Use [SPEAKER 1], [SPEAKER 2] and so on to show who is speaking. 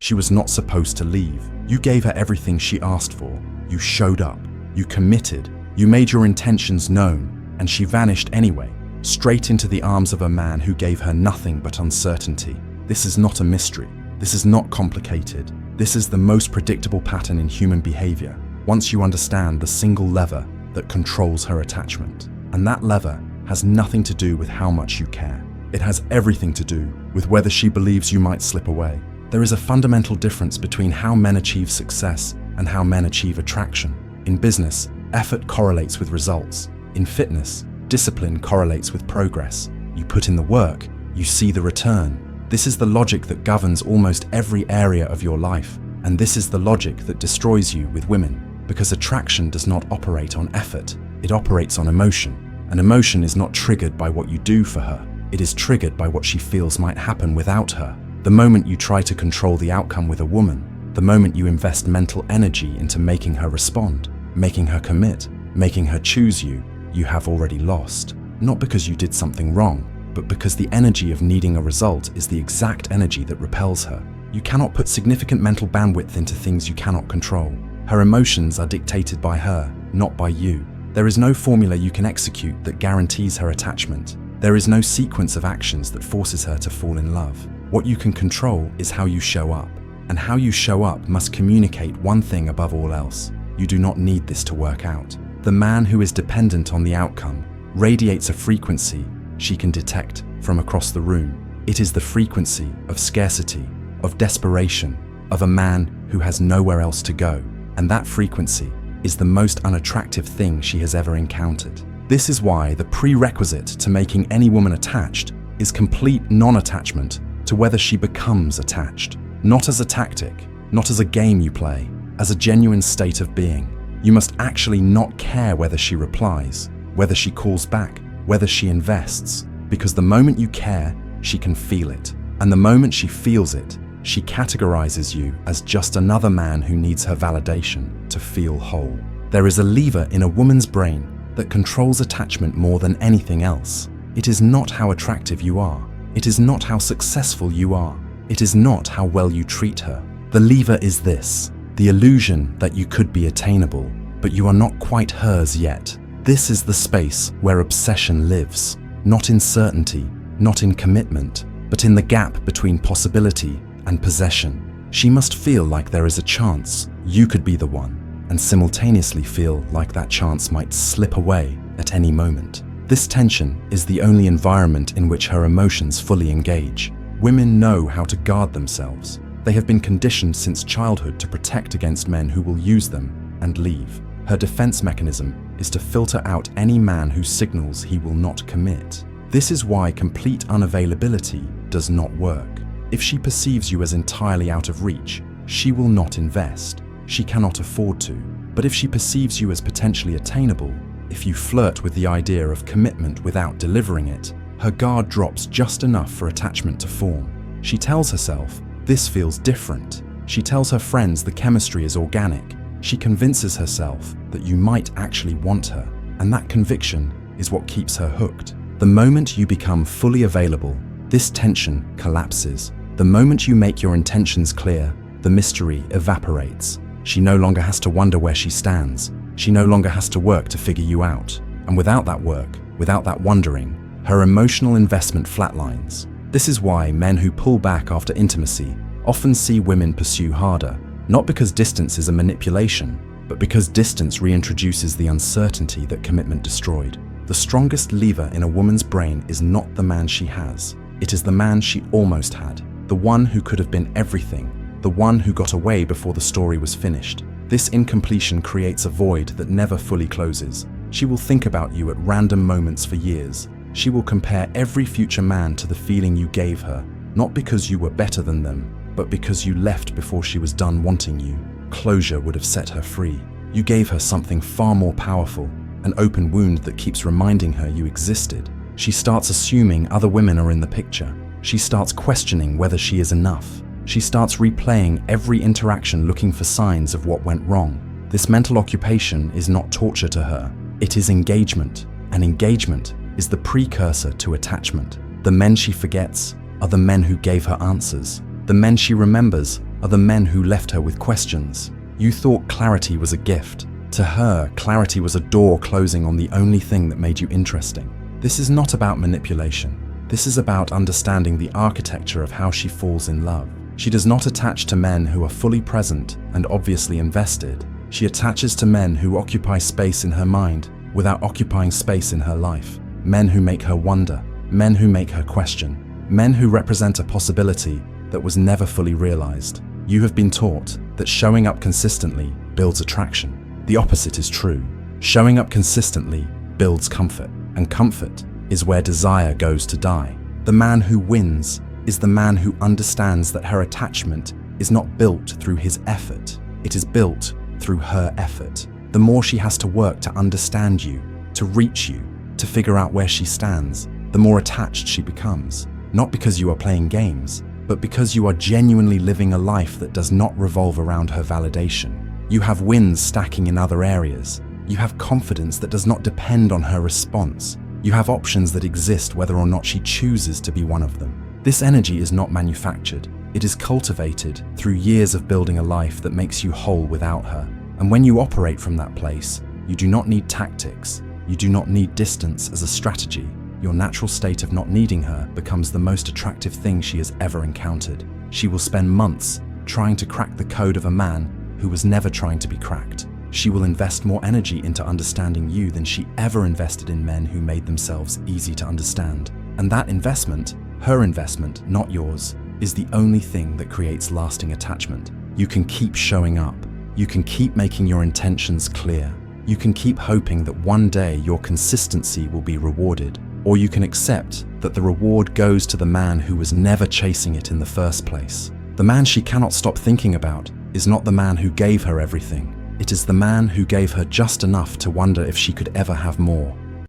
[SPEAKER 1] She was not supposed to leave. You gave her everything she asked for. You showed up. You committed. You made your intentions known, and she vanished anyway, straight into the arms of a man who gave her nothing but uncertainty. This is not a mystery. This is not complicated. This is the most predictable pattern in human behavior. Once you understand the single lever that controls her attachment, and that lever has nothing to do with how much you care. It has everything to do with whether she believes you might slip away. There is a fundamental difference between how men achieve success and how men achieve attraction. In business, effort correlates with results. In fitness, discipline correlates with progress. You put in the work, you see the return. This is the logic that governs almost every area of your life, and this is the logic that destroys you with women, because attraction does not operate on effort, it operates on emotion. And emotion is not triggered by what you do for her, it is triggered by what she feels might happen without her. The moment you try to control the outcome with a woman, the moment you invest mental energy into making her respond, making her commit, making her choose you, you have already lost. Not because you did something wrong, but because the energy of needing a result is the exact energy that repels her. You cannot put significant mental bandwidth into things you cannot control. Her emotions are dictated by her, not by you. There is no formula you can execute that guarantees her attachment. There is no sequence of actions that forces her to fall in love. What you can control is how you show up, and how you show up must communicate one thing above all else. You do not need this to work out. The man who is dependent on the outcome radiates a frequency she can detect from across the room. It is the frequency of scarcity, of desperation, of a man who has nowhere else to go. And that frequency is the most unattractive thing she has ever encountered. This is why the prerequisite to making any woman attached is complete non-attachment to whether she becomes attached. Not as a tactic, not as a game you play, as a genuine state of being. You must actually not care whether she replies, whether she calls back, whether she invests, because the moment you care, she can feel it. And the moment she feels it, she categorizes you as just another man who needs her validation to feel whole. There is a lever in a woman's brain that controls attachment more than anything else. It is not how attractive you are. It is not how successful you are. It is not how well you treat her. The lever is this: the illusion that you could be attainable, but you are not quite hers yet. This is the space where obsession lives, not in certainty, not in commitment, but in the gap between possibility and possession. She must feel like there is a chance you could be the one, and simultaneously feel like that chance might slip away at any moment. This tension is the only environment in which her emotions fully engage. Women know how to guard themselves. They have been conditioned since childhood to protect against men who will use them and leave. Her defense mechanism is to filter out any man who signals he will not commit. This is why complete unavailability does not work. If she perceives you as entirely out of reach, she will not invest. She cannot afford to. But if she perceives you as potentially attainable, if you flirt with the idea of commitment without delivering it, her guard drops just enough for attachment to form. She tells herself, this feels different. She tells her friends the chemistry is organic. She convinces herself that you might actually want her, and that conviction is what keeps her hooked. The moment you become fully available, this tension collapses. The moment you make your intentions clear, the mystery evaporates. She no longer has to wonder where she stands. She no longer has to work to figure you out. And without that work, without that wondering, her emotional investment flatlines. This is why men who pull back after intimacy often see women pursue harder, not because distance is a manipulation, but because distance reintroduces the uncertainty that commitment destroyed. The strongest lever in a woman's brain is not the man she has. It is the man she almost had, the one who could have been everything, the one who got away before the story was finished. This incompletion creates a void that never fully closes. She will think about you at random moments for years. She will compare every future man to the feeling you gave her, not because you were better than them, but because you left before she was done wanting you. Closure would have set her free. You gave her something far more powerful, an open wound that keeps reminding her you existed. She starts assuming other women are in the picture. She starts questioning whether she is enough. She starts replaying every interaction looking for signs of what went wrong. This mental occupation is not torture to her. It is engagement, and engagement is the precursor to attachment. The men she forgets are the men who gave her answers. The men she remembers are the men who left her with questions. You thought clarity was a gift. To her, clarity was a door closing on the only thing that made you interesting. This is not about manipulation. This is about understanding the architecture of how she falls in love. She does not attach to men who are fully present and obviously invested. She attaches to men who occupy space in her mind without occupying space in her life. Men who make her wonder. Men who make her question. Men who represent a possibility that was never fully realized. You have been taught that showing up consistently builds attraction. The opposite is true. Showing up consistently builds comfort, and comfort is where desire goes to die. The man who wins is the man who understands that her attachment is not built through his effort. It is built through her effort. The more she has to work to understand you, to reach you, to figure out where she stands, the more attached she becomes. Not because you are playing games, but because you are genuinely living a life that does not revolve around her validation. You have wins stacking in other areas. You have confidence that does not depend on her response. You have options that exist whether or not she chooses to be one of them. This energy is not manufactured. It is cultivated through years of building a life that makes you whole without her. And when you operate from that place, you do not need tactics. You do not need distance as a strategy. Your natural state of not needing her becomes the most attractive thing she has ever encountered. She will spend months trying to crack the code of a man who was never trying to be cracked. She will invest more energy into understanding you than she ever invested in men who made themselves easy to understand. And that investment, her investment, not yours, is the only thing that creates lasting attachment. You can keep showing up. You can keep making your intentions clear. You can keep hoping that one day your consistency will be rewarded. Or you can accept that the reward goes to the man who was never chasing it in the first place. The man she cannot stop thinking about is not the man who gave her everything. It is the man who gave her just enough to wonder if she could ever have more.